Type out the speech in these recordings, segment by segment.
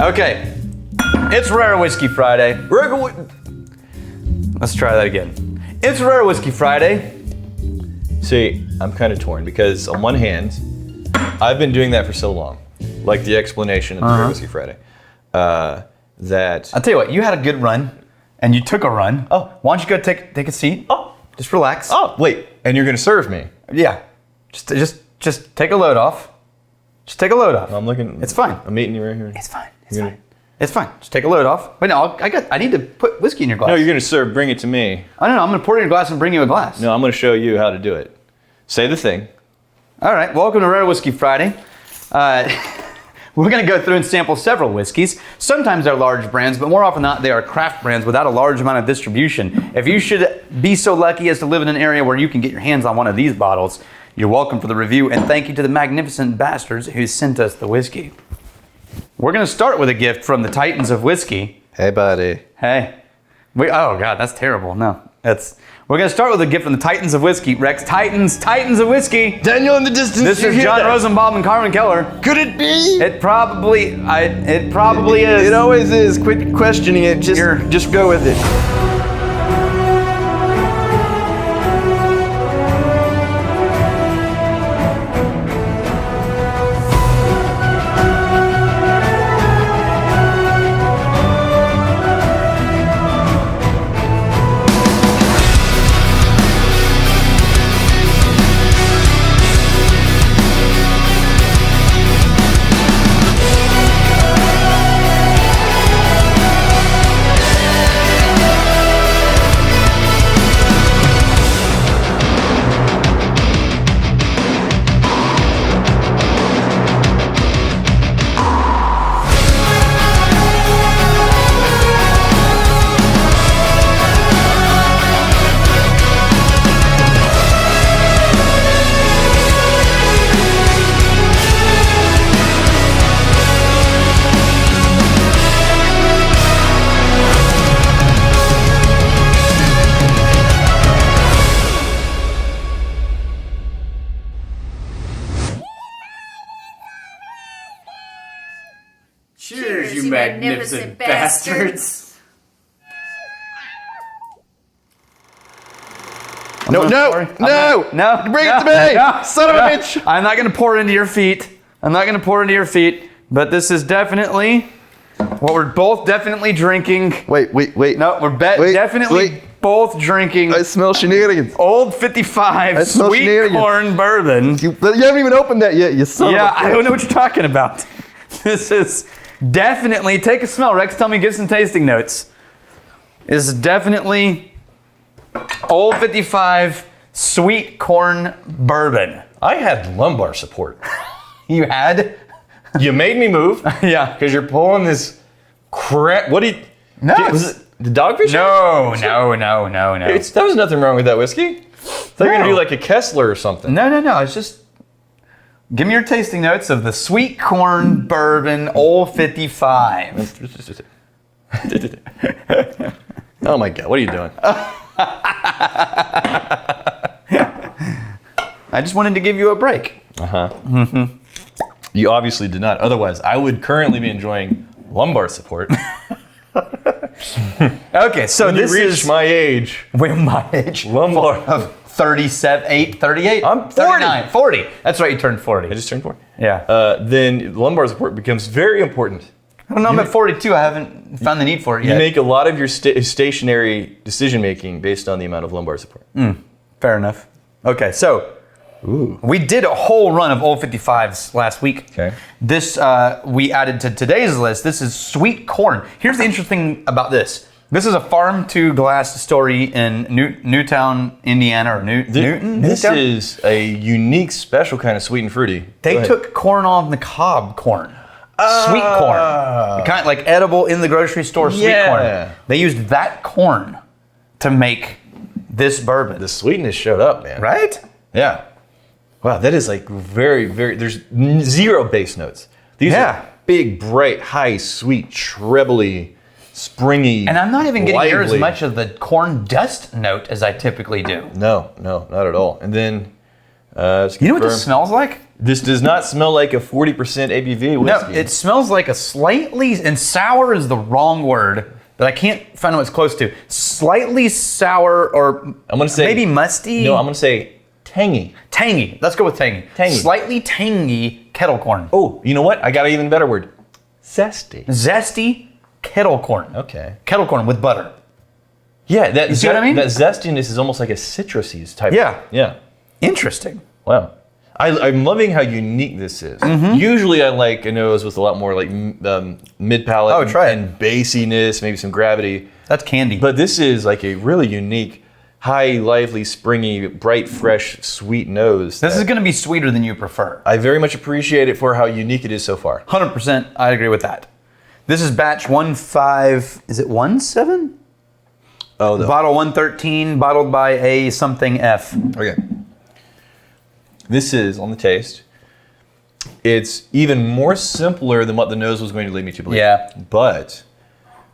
Okay, it's Rare Whiskey Friday. Let's try that again. It's Rare Whiskey Friday. See, I'm kind of torn because on one hand, I've been doing that for so long, like the explanation of the Rare Whiskey Friday, that... I'll tell you what, you had a good run, and you took a run. Oh. Why don't you go take a seat? Oh. Just relax. Oh, wait, and you're going to serve me? Yeah. Just take a load off. Just take a load off. I'm looking... It's fine. I'm meeting you right here. It's fine. It's fine. It's fine. Just take a load off. Wait, no, I need to put whiskey in your glass. No, you're going to bring it to me. I don't know. I'm going to pour it in your glass and bring you a glass. No, I'm going to show you how to do it. Say the thing. All right. Welcome to Rare Whiskey Friday. We're going to go through and sample several whiskeys. Sometimes they're large brands, but more often than not, they are craft brands without a large amount of distribution. If you should be so lucky as to live in an area where you can get your hands on one of these bottles, you're welcome for the review, and thank you to the magnificent bastards who sent us the whiskey. We're going to start with a gift from the Titans of Whiskey. Hey, buddy. Hey. Oh, God, that's terrible. No, we're going to start with a gift from the Titans of Whiskey. Rex, Titans of Whiskey. Daniel in the distance. This is John Rosenbalm and Carmen Keller. Could it be? It probably is. It always is. Quit questioning it. Just go with it. Cheers, you magnificent bastards. No! Bring it to me! No, Son of a bitch! I'm not going to pour it into your feet. But this is definitely what we're both definitely drinking. Wait. No, we're definitely both drinking. I smell shenanigans. Old 55 sweet corn bourbon. You haven't even opened that yet, you son of a bitch. I don't know what you're talking about. This is definitely, take a smell. Rex, tell me, give some tasting notes. This is definitely Old 55 sweet corn bourbon. I had lumbar support. You had? You made me move. Yeah. Because you're pulling this crap. What did you... No. Was it the dogfish? No. There was nothing wrong with that whiskey. I thought you were going to do like a Kessler or something. No. It's just... Give me your tasting notes of the sweet corn bourbon Old 55. Oh my God, what are you doing? I just wanted to give you a break. Mm-hmm. You obviously did not. Otherwise, I would currently be enjoying lumbar support. Okay, so when this you reach is my age. When my age? Lumbar. Of 38? I'm 40. 39. 40. That's right, you turned 40. I just turned 40. Yeah. Then lumbar support becomes very important. I don't know, I'm at 42. I haven't found the need for it yet. You make a lot of your stationary decision making based on the amount of lumbar support. Fair enough. Okay, so we did a whole run of Old 55s last week. Okay. This we added to today's list. This is sweet corn. Here's the interesting thing about this. This is a farm to glass distillery in Newtown, Indiana, or Newton. This is a unique, special kind of sweet and fruity. They took corn on the cob corn. Sweet corn. Kind of like edible in the grocery store sweet corn. They used that corn to make this bourbon. The sweetness showed up, man. Right? Yeah. Wow, that is like very, very, there's zero base notes. These are big, bright, high, sweet, trebly, springy. And I'm not even getting near as lively. much of the corn dust note as I typically do. No, not at all. And then, you know what this smells like? This does not smell like a 40% ABV whiskey. No, it smells like a slightly, and sour is the wrong word, but I can't find what it's close to. Slightly sour, or I'm gonna say maybe musty. No, I'm gonna say tangy. Tangy. Let's go with tangy. Tangy. Slightly tangy kettle corn. Oh, you know what? I got an even better word. Zesty. Zesty kettle corn. Okay. Kettle corn with butter. Yeah, that, You see what I mean? That zestiness is almost like a citrusy type. Yeah. Yeah. Interesting. Wow. I'm loving how unique this is. Usually I like a nose with a lot more like mid-palate Oh, try it. and bassiness, maybe some gravity. That's candy. But this is like a really unique, high, lively, springy, bright, fresh, sweet nose. This is going to be sweeter than you prefer. I very much appreciate it for how unique it is so far. 100%. I agree with that. This is batch 15. Is it 17? Oh, no. Bottle 113, bottled by a something F. Okay. This is, on the taste, it's even more simpler than what the nose was going to lead me to believe. Yeah. But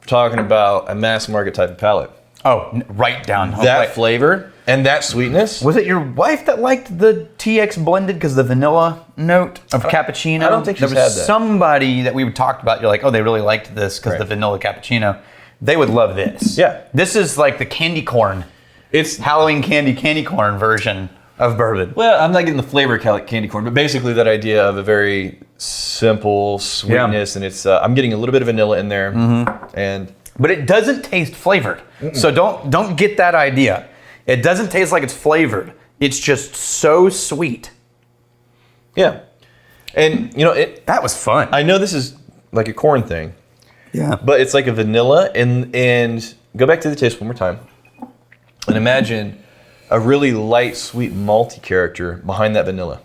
we're talking about a mass market type of palate. Oh, right down. That Right. flavor and that sweetness. Was it your wife that liked the TX blended because the vanilla note of cappuccino? I don't think she's there was had that. somebody that we talked about. You're like, oh, they really liked this because Right. the vanilla cappuccino. They would love this. Yeah. This is like the candy corn, It's Halloween candy corn version of bourbon. well, I'm not getting the flavor of candy corn, but basically that idea of a very simple sweetness, and it's I'm getting a little bit of vanilla in there, and But it doesn't taste flavored. So don't get that idea. It doesn't taste like it's flavored. It's just so sweet. yeah, and you know it. That was fun. I know this is like a corn thing, Yeah. but it's like a vanilla, and go back to the taste one more time, and imagine a really light, sweet, malty character behind that vanilla.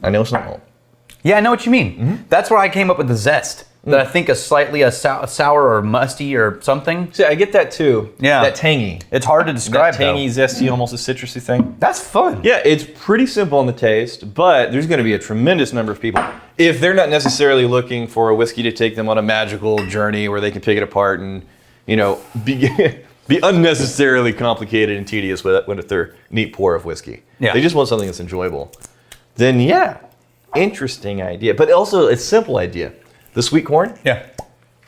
I know it's not malt. Yeah, I know what you mean. That's where I came up with the zest. That I think is slightly sour or musty or something. See, I get that too. Yeah. That tangy. It's hard to describe, That tangy, zesty, almost a citrusy thing. That's fun. Yeah, it's pretty simple on the taste, but there's going to be a tremendous number of people. If they're not necessarily looking for a whiskey to take them on a magical journey where they can pick it apart and, you know, be unnecessarily complicated and tedious with their neat pour of whiskey. Yeah. They just want something that's enjoyable. Then yeah, interesting idea. But also a simple idea. The sweet corn, Yeah.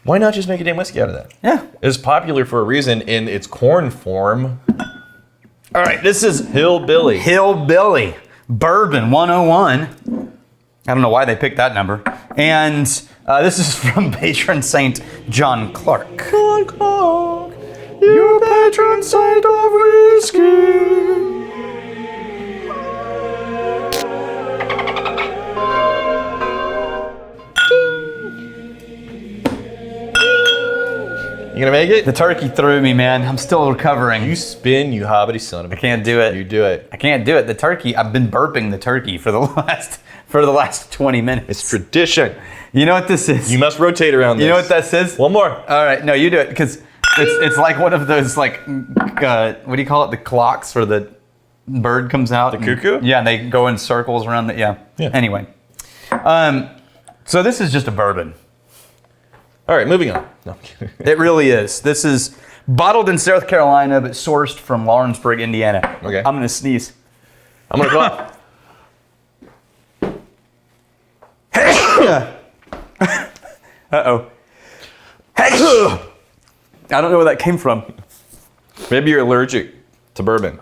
why not just make a damn whiskey out of that? Yeah. It's popular for a reason in its corn form. All right, this is Hillbilly. Hillbilly Bourbon 101. I don't know why they picked that number. And this is from patron saint John Clark. John Clark, Your patron saint of whiskey. you gonna make it? The turkey threw me, man. I'm still recovering. You spin, you hobbity son of a. I can't do it. You do it. I can't do it. The turkey, I've been burping the turkey for the last 20 minutes. It's tradition. You know what this is? You must rotate around this. You know what this is? One more. All right, no, you do it because it's like one of those like what do you call it? The clocks where the bird comes out. The cuckoo? Yeah, and they go in circles around the yeah. Anyway, so this is just a bourbon. All right, moving on. No, I'm kidding. It really is. This is bottled in South Carolina but sourced from Lawrenceburg, Indiana. Okay. I'm gonna sneeze. I'm gonna cough. Uh-oh. I don't know where that came from. Maybe you're allergic to bourbon.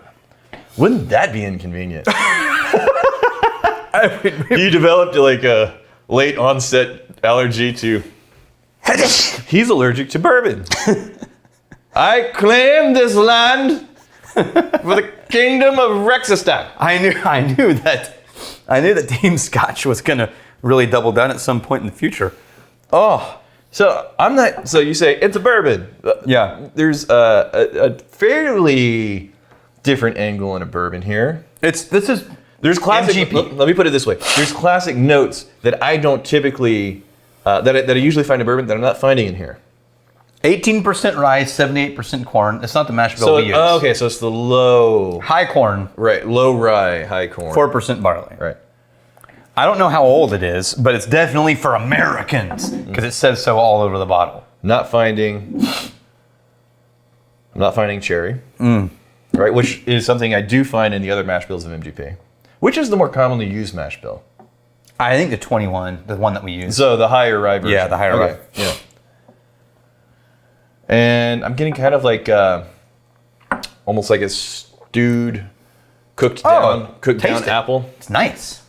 Wouldn't that be inconvenient? You developed like a late onset allergy to. He's allergic to bourbon. I claim this land for the kingdom of Rexistan. I knew that Team Scotch was gonna really double down at some point in the future. Oh, So I'm not. So you say it's a bourbon. yeah. There's a fairly different angle in a bourbon here. This is There's classic. MGP. Let me put it this way. There's classic notes that I don't typically that I usually find in bourbon that I'm not finding in here. 18% rye, 78% corn. It's not the mash bill So we use. okay, so it's the low, High corn, right? Low rye, high corn. 4% barley. Right. I don't know how old it is, but it's definitely for Americans because it says so all over the bottle. Not finding cherry. Right, which is something I do find in the other mash bills of MGP. Which is the more commonly used mash bill? I think the 21, the one that we use. So the higher rye version. Yeah, the higher rye. Yeah. And I'm getting kind of like almost like a stewed, cooked down apple. It's nice.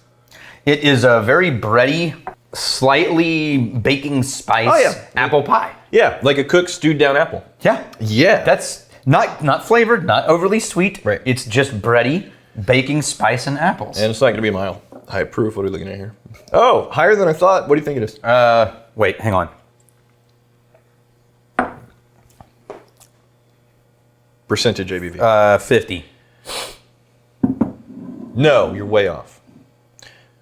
It is a very bready, slightly baking spice apple pie. Yeah, like a cooked, stewed down apple. Yeah. Yeah. That's not flavored, not overly sweet. Right. It's just bready, baking spice and apples. And it's not going to be my high proof. What are we looking at here? Oh, higher than I thought. What do you think it is? Wait, hang on. Percentage ABV. 50. No, you're way off.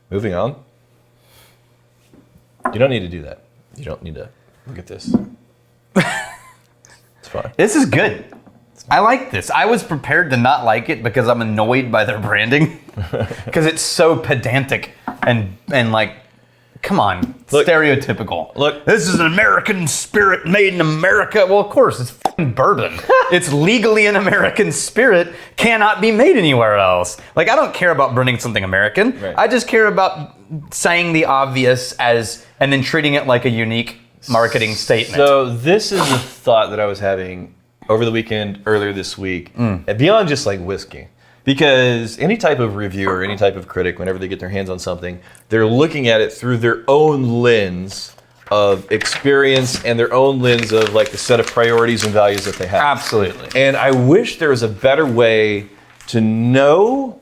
Moving on. You don't need to do that. You don't need to look at this. It's fine. This is good. I like this. I was prepared to not like it because I'm annoyed by their branding. Because it's so pedantic and like, come on, Look, stereotypical. Look. This is an American spirit made in America. Well, of course, it's fucking bourbon. It's legally an American spirit, cannot be made anywhere else. Like, I don't care about branding something American. Right. I just care about saying the obvious and then treating it like a unique marketing statement. So this is a thought that I was having over the weekend, earlier this week, and beyond just like whiskey. Because any type of reviewer, any type of critic, whenever they get their hands on something, they're looking at it through their own lens of experience and their own lens of like the set of priorities and values that they have. Absolutely. And I wish there was a better way to know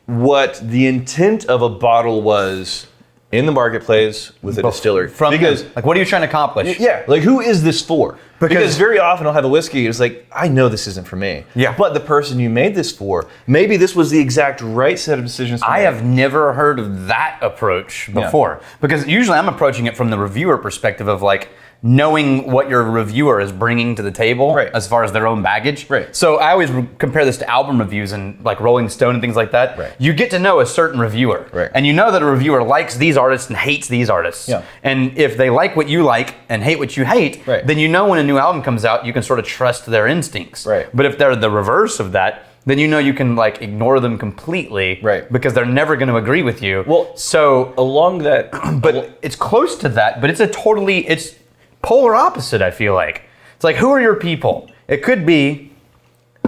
what the intent of a bottle was in the marketplace with a distillery. Because, like, what are you trying to accomplish? Yeah, like who is this for? Because very often I'll have a whiskey, it's like, I know this isn't for me. Yeah. But the person you made this for, maybe this was the exact right set of decisions to I make. have never heard of that approach before. Because usually I'm approaching it from the reviewer perspective of like, knowing what your reviewer is bringing to the table as far as their own baggage. Right. So I always compare this to album reviews and like Rolling Stone and things like that. Right. You get to know a certain reviewer. Right. And you know that a reviewer likes these artists and hates these artists. Yeah. And if they like what you like and hate what you hate, then you know when a new album comes out, you can sort of trust their instincts. Right. But if they're the reverse of that, then you know you can like ignore them completely. Right. Because they're never going to agree with you. Well, so along that... But it's close to that, but it's polar opposite, I feel like. It's like, who are your people? It could be,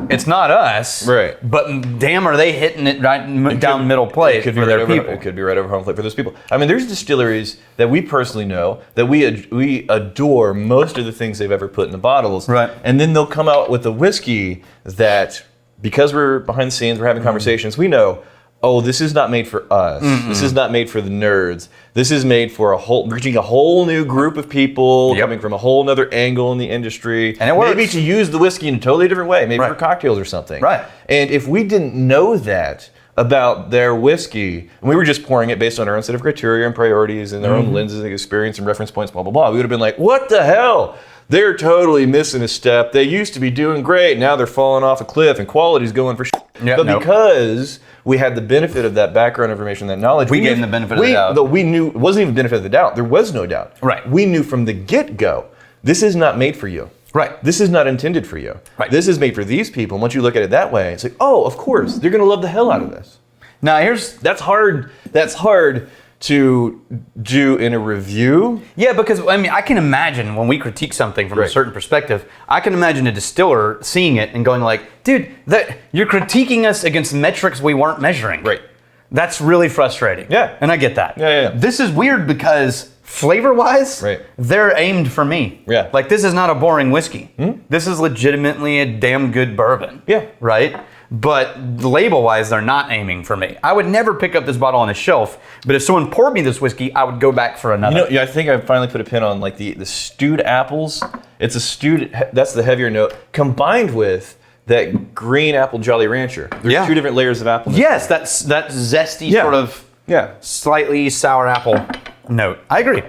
it's not us, right? But damn, are they hitting it right down middle plate for their people? It could be right over home plate for those people. I mean, there's distilleries that we personally know that we adore most of the things they've ever put in the bottles, right? And then they'll come out with a whiskey that, because we're behind the scenes, we're having conversations, we know, oh, this is not made for us. This is not made for the nerds. This is made for reaching a whole new group of people, coming from a whole other angle in the industry. And it works. Maybe to use the whiskey in a totally different way, maybe for cocktails or something. Right. And if we didn't know that about their whiskey, and we were just pouring it based on our own set of criteria and priorities and their own lenses and experience and reference points, blah, blah, blah, we would have been like, what the hell? They're totally missing a step. They used to be doing great. Now they're falling off a cliff and quality's going for shit. Yeah, but because we had the benefit of that background information, that knowledge, we gave them the benefit of the doubt. Though we knew, it wasn't even benefit of the doubt. There was no doubt. Right. We knew from the get-go, this is not made for you. Right. This is not intended for you. Right. This is made for these people. And once you look at it that way, it's like, oh, of course, they're going to love the hell out of this. Now That's hard to do in a review. Yeah, because I mean, I can imagine when we critique something from a certain perspective, I can imagine a distiller seeing it and going like, dude, you're critiquing us against metrics we weren't measuring. Right. That's really frustrating. Yeah. And I get that. Yeah. This is weird because flavor-wise, they're aimed for me. Yeah. Like, this is not a boring whiskey. This is legitimately a damn good bourbon. Yeah. Right? But label-wise, they're not aiming for me. I would never pick up this bottle on a shelf, but if someone poured me this whiskey, I would go back for another. I think I finally put a pin on like the stewed apples. It's a stewed, that's the heavier note, combined with that green apple Jolly Rancher. There's two different layers of apple. Yes, that zesty sort of slightly sour apple note. I agree.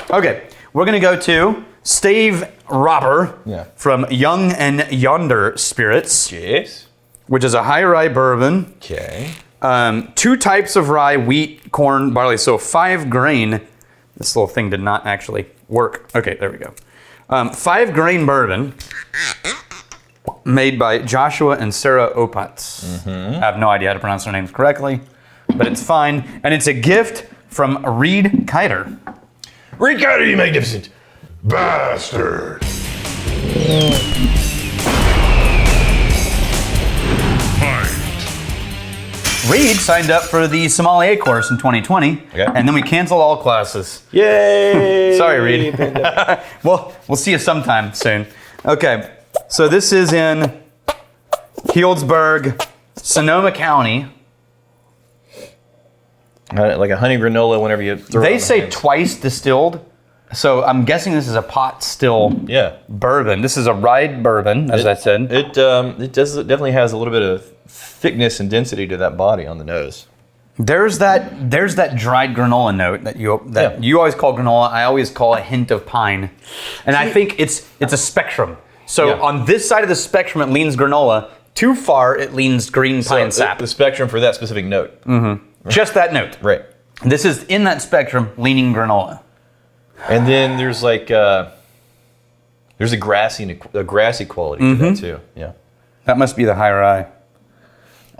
Okay, we're gonna go to Stave Robber from Young and Yonder Spirits. Yes. Which is a high rye bourbon. Okay. 2 types of rye, wheat, corn, barley. So 5 grain. This little thing did not actually work. Okay, there we go. 5 grain bourbon made by Joshua and Sarah Opatz. I have no idea how to pronounce their names correctly, but it's fine. And it's a gift from Reed Kiter. Reed Kiter, you magnificent Bastard. Reed signed up for the sommelier course in 2020, and then we canceled all classes. Yay! Sorry, Reed. Well, we'll see you sometime soon. Okay, so this is in Healdsburg, Sonoma County. Like a honey granola whenever you throw it They on the say hands. twice distilled, so I'm guessing this is a pot still bourbon. This is a Ryed bourbon, as I said. It definitely has a little bit of thickness and density to that body on the nose. There's that dried granola note that you always call granola. I always call a hint of pine, and I think it's a spectrum. So on this side of the spectrum, it leans granola. Too far, it leans green pine sap. The spectrum for that specific note. Just that note. Right. This is in that spectrum, leaning granola. And then there's like there's a grassy quality to that too. Yeah. That must be the high rye.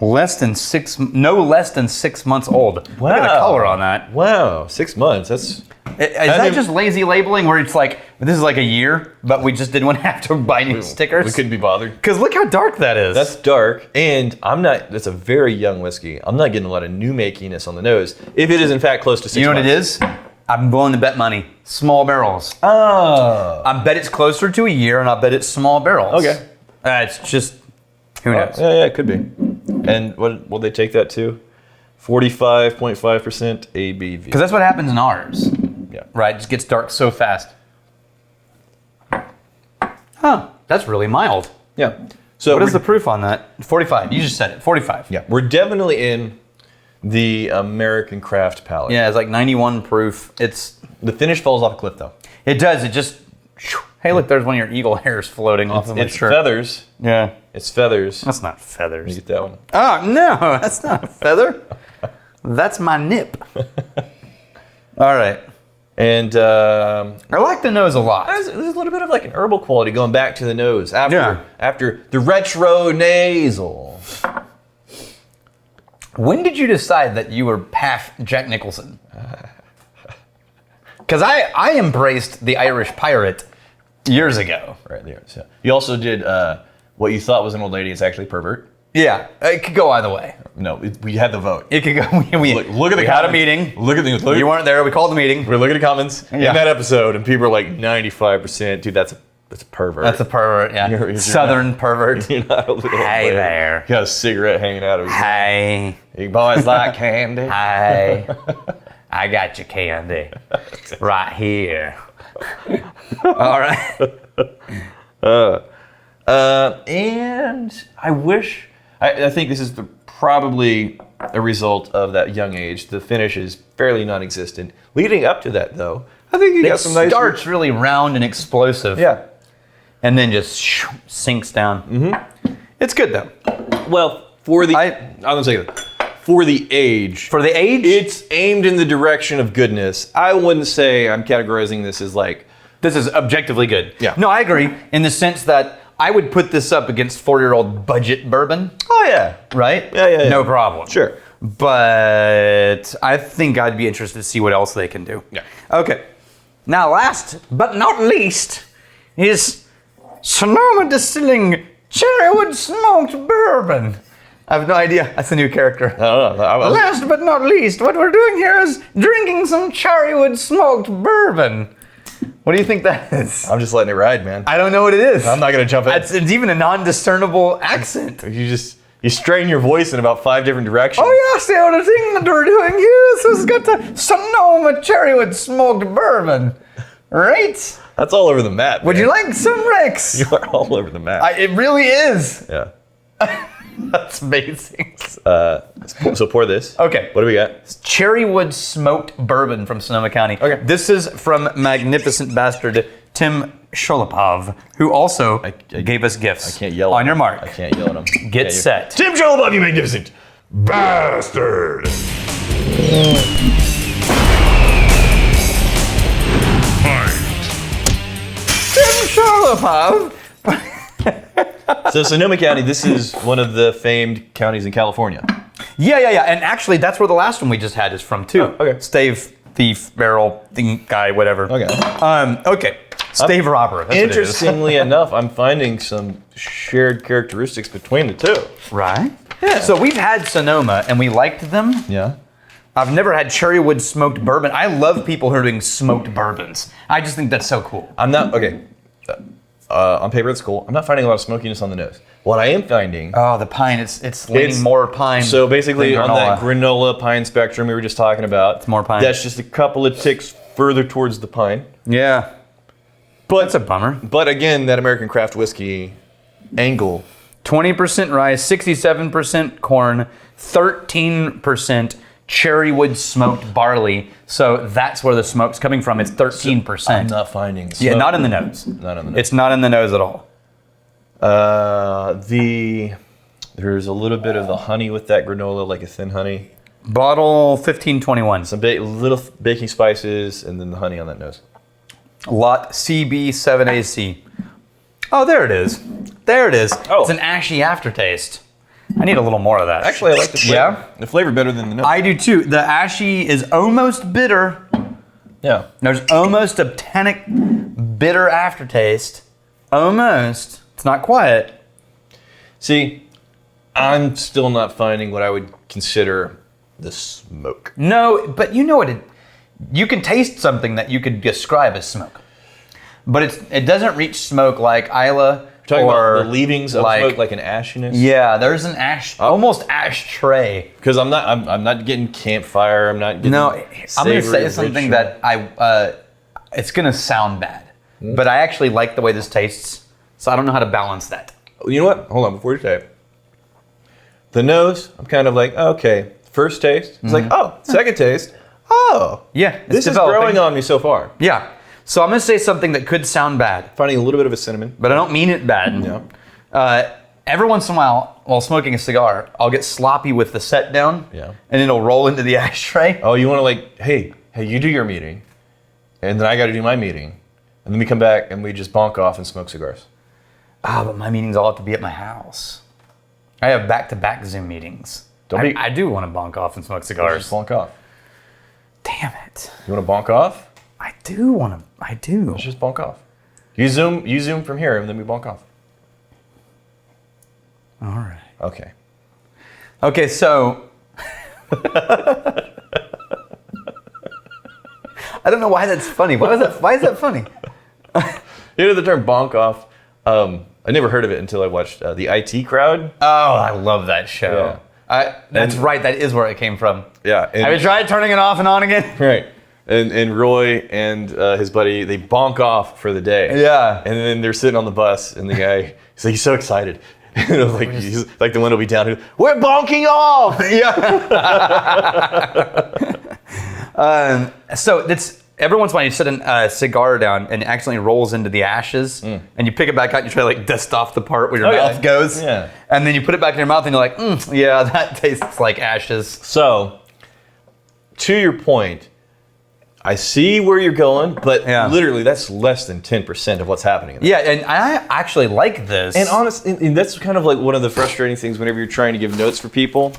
No less than 6 months old. Wow. Look at the color on that. Wow, 6 months. That's Is that just lazy labeling where it's like, this is like a year, but we just didn't want to have to buy new stickers? we couldn't be bothered. Because look how dark that is. That's dark, and that's a very young whiskey. I'm not getting a lot of new makiness on the nose. If it is in fact close to 6 months. You know what it is? I'm willing to bet money. Small barrels. Oh. I bet it's closer to a year, and I bet it's small barrels. Okay. It's just, who knows? Yeah, it could be. And what will they take that to? 45.5% ABV. Because that's what happens in ours. Yeah. Right, it just gets dark so fast. Huh, that's really mild. Yeah. So What is the proof on that? 45, you just said it, 45. Yeah, we're definitely in the American craft palate. Yeah, it's like 91 proof. The finish falls off a cliff though. It does, it just, hey look, there's one of your eagle hairs floating off of my It's shirt. feathers. Yeah. It's feathers. That's not You feathers. get that one. Oh, no, that's not a feather. That's my nip. All right. And I like the nose a lot. there's a little bit of like an herbal quality going back to the nose Yeah. after the retro nasal. When did you decide that you were half Jack Nicholson? Because I embraced the Irish pirate years ago. Right there. So you also did what you thought was an old lady is actually pervert. Yeah, it could go either way. No, we had the vote. It could go. We Look at the we had a comments. meeting. Look at the look. You weren't there. We called the meeting. We're looking at comments in Yeah. that episode, and people are like 95%. Dude, that's a pervert. That's a pervert. Yeah, You're Southern pervert. You're not a little Hey lady. there. You got a cigarette hanging out of his Hey, You boys like candy? hey, I got your candy right here. All right. And I wish, I think this is probably a result of that young age. The finish is fairly non-existent. Leading up to that, though, I think you It got some nice. starts really round and explosive. Yeah. And then just sinks down. Mm-hmm. It's good though. Well, for the, I- I'm gonna say that. For the age, For the age, it's aimed in the direction of goodness. I wouldn't say I'm categorizing this as like, this is objectively good. Yeah. No, I agree in the sense that I would put this up against 40-year-old budget bourbon, oh yeah, right? Yeah. No problem. Sure. But I think I'd be interested to see what else they can do. Yeah. Okay. Now, last but not least is Sonoma Distilling Cherrywood Smoked Bourbon. I have no idea. That's a new character. I don't know. Last but not least, what we're doing here is drinking some Cherrywood Smoked Bourbon. What do you think that is? I'm just letting it ride, man. I don't know what it is. I'm not gonna jump in. It's even a non-discernible accent. You strain your voice in about 5 different directions. Oh yeah, see the thing that we're doing here. This has got the Sonoma Cherrywood Smoked Bourbon, right? That's all over the map. Would man. you like some, Rex? You are all over the map. It really is. Yeah. That's amazing. So pour this. Okay. What do we got? Cherrywood Smoked Bourbon from Sonoma County. Okay. This is from magnificent bastard Tim Shulepov, who also gave us gifts. I can't yell. On your mark. I can't yell at him. Get set. Tim Shulepov, you magnificent. Bastard. Tim Shulepov. So Sonoma County, this is one of the famed counties in California. Yeah. And actually, that's where the last one we just had is from too. Oh, okay. Stave, thief, barrel, thing, guy, whatever. Okay. Okay. Stave robber. That's Interestingly enough, I'm finding some shared characteristics between the two. Right? Yeah. So we've had Sonoma and we liked them. Yeah. I've never had Cherrywood smoked bourbon. I love people who are doing smoked bourbons. I just think that's so cool. I'm not, okay. On paper, it's cool. I'm not finding a lot of smokiness on the nose. What I am finding. Oh, the pine. It's leaning more pine. So basically, than on that granola pine spectrum we were just talking about, it's more pine. That's just a couple of ticks further towards the pine. Yeah. But that's a bummer. But again, that American craft whiskey angle. 20% rice, 67% corn, 13% Cherrywood smoked barley. So that's where the smoke's coming from. It's 13%. So I'm not finding smoke. Yeah, not in the nose. Not in the nose. It's not in the nose at all. There's a little bit of the honey with that granola, like a thin honey. Bottle 1521. Some little baking spices, and then the honey on that nose. Lot CB7AC. Oh, there it is. There it is. Oh. It's an ashy aftertaste. I need a little more of that. Actually, I like the flavor. Yeah? The flavor better than the nose. I do too. The ashy is almost bitter. Yeah. There's almost a tannic, bitter aftertaste. Almost. It's not quiet. See, I'm still not finding what I would consider the smoke. No, but you know what? You can taste something that you could describe as smoke. But it doesn't reach smoke like Isla. Talking or about the leavings of smoke, like an ashiness. Yeah, there's an almost ashtray. Because I'm not getting campfire. I'm not getting. No, I'm going to say something that it's going to sound bad, but I actually like the way this tastes, so I don't know how to balance that. You know what? Hold on, before you say it. The nose, I'm kind of like, okay. First taste, it's like, oh. Second taste, oh. Yeah, this is growing on me so far. Yeah. So I'm going to say something that could sound bad. Finding a little bit of a cinnamon. But I don't mean it bad. Yeah. Every once in a while smoking a cigar, I'll get sloppy with the set down. Yeah. And it'll roll into the ashtray. Oh, you want to like, hey, you do your meeting, and then I got to do my meeting, and then we come back and we just bonk off and smoke cigars. But my meetings all have to be at my house. I have back-to-back Zoom meetings. I do want to bonk off and smoke cigars. Just bonk off. Damn it. You want to bonk off? I do. Let's just bonk off. You zoom from here, and then we bonk off. All right. Okay. Okay, so I don't know why that's funny. Why is that funny? You know the term bonk off? I never heard of it until I watched the IT Crowd. Oh, I love that show. Yeah. That's right. That is where it came from. Yeah. Have you tried turning it off and on again? Right. And Roy and his buddy, they bonk off for the day. Yeah. And then they're sitting on the bus, and the guy, he's so excited. And it was like, he's like the one will be down here, we're bonking off! Yeah. So that's every once in a while you set a cigar down and it accidentally rolls into the ashes, and you pick it back out and you try to like dust off the part where your mouth goes. Yeah. And then you put it back in your mouth and you're like, yeah, that tastes like ashes. So, to your point, I see where you're going, but literally that's less than 10% of what's happening. Yeah, and I actually like this. And honestly, and that's kind of like one of the frustrating things whenever you're trying to give notes for people.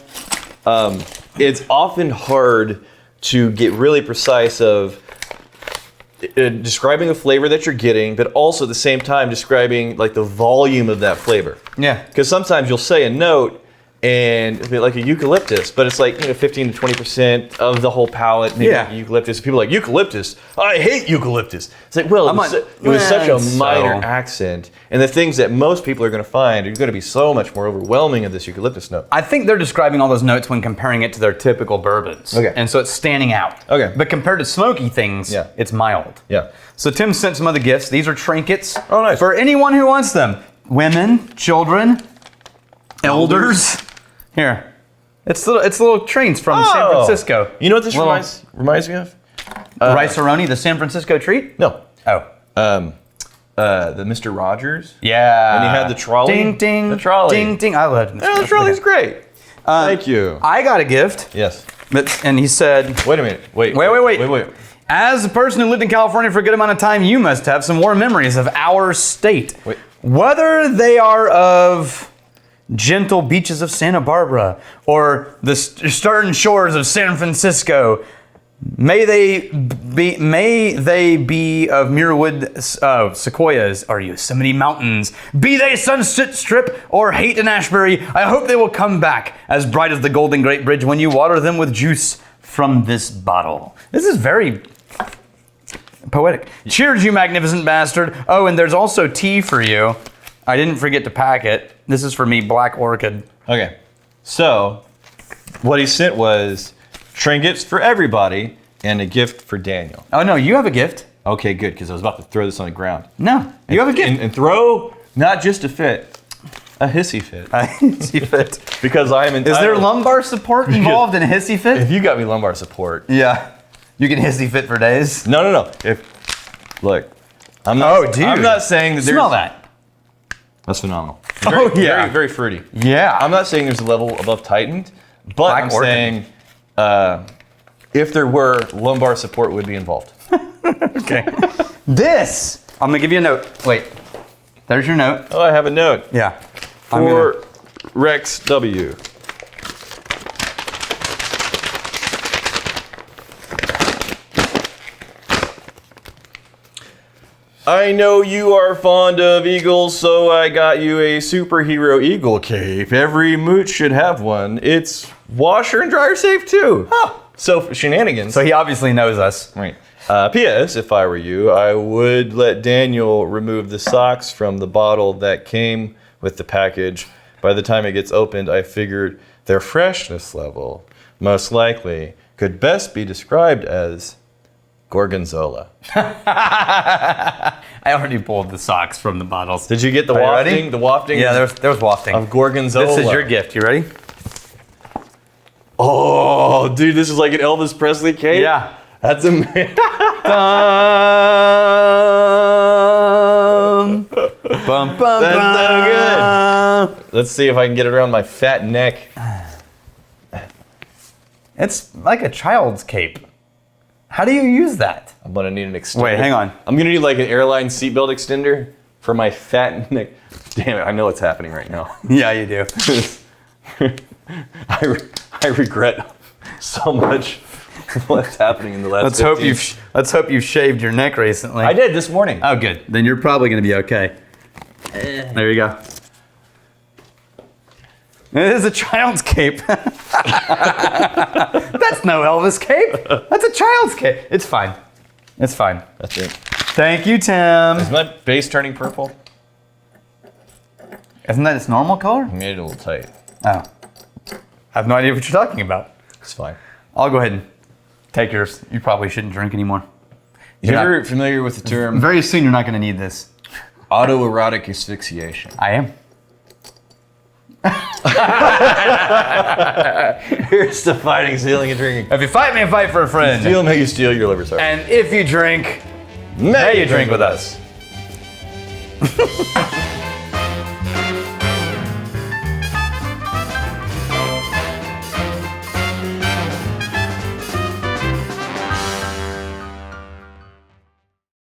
It's often hard to get really precise of describing a flavor that you're getting, but also at the same time describing like the volume of that flavor. Yeah. Because sometimes you'll say a note and it'll be like a eucalyptus, but it's like 15 to 20% of the whole palate. Maybe like eucalyptus. People are like, eucalyptus? I hate eucalyptus. It's like, well, it was such a minor accent, and the things that most people are going to find are going to be so much more overwhelming of this eucalyptus note. I think they're describing all those notes when comparing it to their typical bourbons. Okay. And so it's standing out. Okay. But compared to smoky things, it's mild. Yeah. So Tim sent some other gifts. These are trinkets. Oh, nice. For anyone who wants them. Women, children, elders. Here. It's little trains from San Francisco. You know what this reminds me of? Rice-A-Roni, the San Francisco treat? No. Oh. The Mr. Rogers. Yeah. And he had the trolley. Ding, ding. The trolley. Ding, ding. I love it. Yeah, the trolley's great. Thank you. I got a gift. Yes. And he said... Wait a minute. Wait. Wait. As a person who lived in California for a good amount of time, you must have some warm memories of our state. Wait. Whether they are of gentle beaches of Santa Barbara, or the stern shores of San Francisco. May they be of muirwood sequoias or Yosemite mountains. Be they Sunset Strip or Haight and Ashbury, I hope they will come back as bright as the Golden Gate Bridge when you water them with juice from this bottle. This is very poetic. Cheers, you magnificent bastard. Oh, and there's also tea for you. I didn't forget to pack it. This is for me, Black Orchid. Okay, so what he sent was trinkets for everybody and a gift for Daniel. Oh, no, you have a gift. Okay, good, because I was about to throw this on the ground. No, you have a gift. And throw not just a fit, a hissy fit. A hissy fit. Because I am entitled. Is there lumbar support involved in a hissy fit? If you got me lumbar support. Yeah. You can hissy fit for days. No. Look, I'm not. Oh, dude. I'm not saying that there's. Smell that. That's phenomenal. Oh, yeah. Very, very fruity. Yeah. I'm not saying there's a level above tightened, but Black I'm Orchid. saying if there were, lumbar support would be involved. Okay. This. I'm going to give you a note. Wait. There's your note. Oh, I have a note. Yeah. For Rex W. I know you are fond of eagles, so I got you a superhero eagle cape. Every mooch should have one. It's washer and dryer safe too. Oh. So for shenanigans. So he obviously knows us. Right. P.S. If I were you, I would let Daniel remove the socks from the bottle that came with the package. By the time it gets opened, I figured their freshness level, most likely, could best be described as Gorgonzola. I already pulled the socks from the bottles. Did you get the Are you wafting? ready? The wafting? Yeah, there's wafting. Of Gorgonzola. This is your gift. You ready? Oh, dude, this is like an Elvis Presley cape? Yeah. That's amazing. Bum, bum, That's so bum. good. Let's see if I can get it around my fat neck. It's like a child's cape. How do you use that? I'm gonna need an extender. Wait, hang on. I'm gonna need like an airline seatbelt extender for my fat neck. Damn it, I know what's happening right now. Yeah, you do. I regret so much what's happening in the last Let's hope you've shaved your neck recently. I did this morning. Oh, good. Then you're probably going to be okay. There you go. It is a child's cape. That's no Elvis cape. That's a child's cape. It's fine. It's fine. That's it. Thank you, Tim. Is my base turning purple? Isn't that its normal color? I made it a little tight. Oh. I have no idea what you're talking about. It's fine. I'll go ahead and take yours. You probably shouldn't drink anymore. You're ever familiar with the term Very soon you're not going to need this. autoerotic asphyxiation? I am. Here's to fighting, stealing, and drinking. If you fight me, fight for a friend. Steal, make you steal, your liver's hard. And if you drink, May you drink with us.